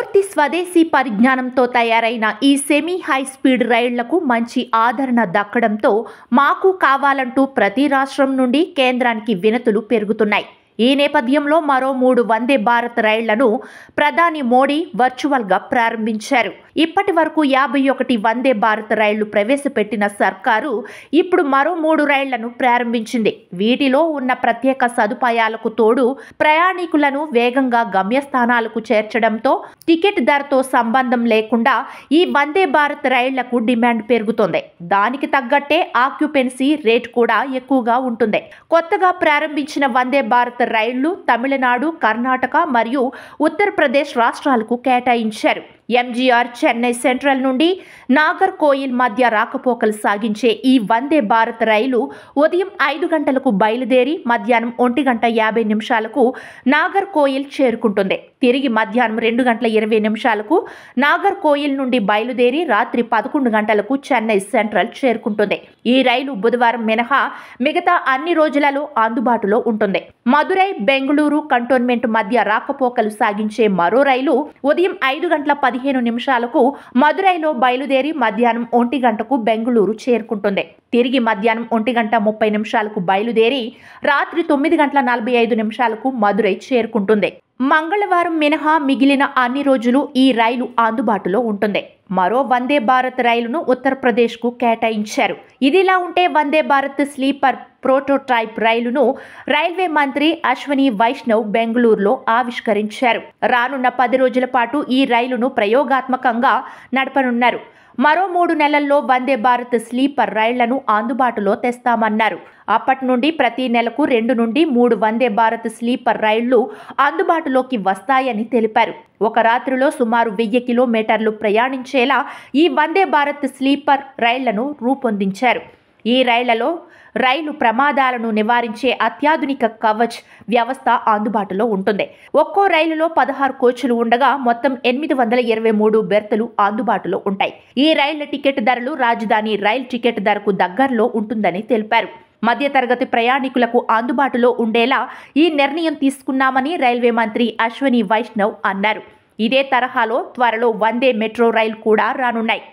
పూర్తి స్వదేశీ పరిజ్ఞానంతో తయారైన ఈ సెమీ హై స్పీడ్ రైళ్లకు మంచి ఆదరణ దక్కడంతో మాకు కావాలంటూ ప్రతి రాష్ట్రం నుండి కేంద్రానికి వినతులు పెరుగుతున్నాయి. ఈ నేపథ్యంలో మరో 3 వందే భారత్ రైళ్లను ప్రధాని మోడీ వర్చువల్గా ప్రారంభించారు. ఇప్పటి వరకు 51 వందే భారత్ రైళ్లు ప్రవేశపెట్టిన సర్కారు ఇప్పుడు మరో 3 రైళ్లను ప్రారంభించింది. వీటిలో ఉన్న ప్రత్యేక సదుపాయాలకు తోడు ప్రయాణికులను వేగంగా గమ్యస్థానాలకు చేర్చడంతో టికెట్ ధరతో సంబంధం లేకుండా ఈ వందే భారత్ రైళ్లకు డిమాండ్ పెరుగుతోంది. దానికి తగ్గట్టే ఆక్యుపెన్సీ రేట్ కూడా ఎక్కువగా ఉంటుంది. కొత్తగా ప్రారంభించిన వందే భారత్ రైళ్లు తమిళనాడు, కర్ణాటక మరియు ఉత్తరప్రదేశ్ రాష్ట్రాలకు కేటాయించారు. ఎంజీఆర్ చెన్నై సెంట్రల్ నుండి నాగర్కోయిల్ మధ్య రాకపోకలు సాగించే ఈ వందే భారత్ రైలు ఉదయం 5 గంటలకు బయలుదేరి మధ్యాహ్నం 1:50 నాగర్కోయిల్ చేరుకుంటుంది. తిరిగి మధ్యాహ్నం 2:20 నాగర్కోయిల్ నుండి బయలుదేరి రాత్రి 11 గంటలకు చెన్నై సెంట్రల్ చేరుకుంటుంది. ఈ రైలు బుధవారం మినహా మిగతా అన్ని రోజులలో అందుబాటులో ఉంటుంది. మదురై, బెంగళూరు కంటోన్మెంట్ మధ్య రాకపోకలు సాగించే మరో రైలు ఉదయం 5:15 మదురైలో బయలుదేరి మధ్యాహ్నం 1 గంటకు బెంగళూరు చేరుకుంటుంది. తిరిగి మధ్యాహ్నం 1:30 బయలుదేరి రాత్రి 9:45 మదురై చేరుకుంటుంది. మంగళవారం మినహా మిగిలిన అన్ని రోజులు ఈ రైలు అందుబాటులో ఉంటుంది. మరో వందే భారత్ రైలును ఉత్తరప్రదేశ్కు కేటాయించారు. ఇదిలా ఉంటే వందే భారత్ స్లీపర్ ప్రోటోటైప్ రైలును రైల్వే మంత్రి అశ్వనీ వైష్ణవ్ బెంగళూరులో ఆవిష్కరించారు. రానున్న 10 రోజుల పాటు ఈ రైలును ప్రయోగాత్మకంగా నడపనున్నారు. మరో 3 నెలల్లో వందే భారత్ స్లీపర్ రైళ్లను అందుబాటులో తెస్తామన్నారు. అప్పటి నుండి ప్రతి నెలకు 2 నుండి 3 వందే భారత్ స్లీపర్ రైళ్లు అందుబాటులోకి వస్తాయని తెలిపారు. ఒక రాత్రిలో సుమారు 1000 కిలోమీటర్లు ప్రయాణించేలా ఈ వందే భారత్ స్లీపర్ రైళ్లను రూపొందించారు. ఈ రైళ్లలో రైలు ప్రమాదాలను నివారించే అత్యాధునిక కవచ్ వ్యవస్థ అందుబాటులో ఉంటుంది. ఒక్కో రైలులో 16 కోచ్లు ఉండగా మొత్తం 823 బెర్తులు అందుబాటులో ఉంటాయి. ఈ రైళ్ల టికెట్ ధరలు రాజధాని రైల్ టికెట్ ధరకు దగ్గరలో ఉంటుందని తెలిపారు. మధ్యతరగతి ప్రయాణికులకు అందుబాటులో ఉండేలా ఈ నిర్ణయం తీసుకున్నామని రైల్వే మంత్రి అశ్వనీ వైష్ణవ్ అన్నారు. ఇదే తరహాలో త్వరలో వందే మెట్రో రైలు కూడా రానున్నాయి.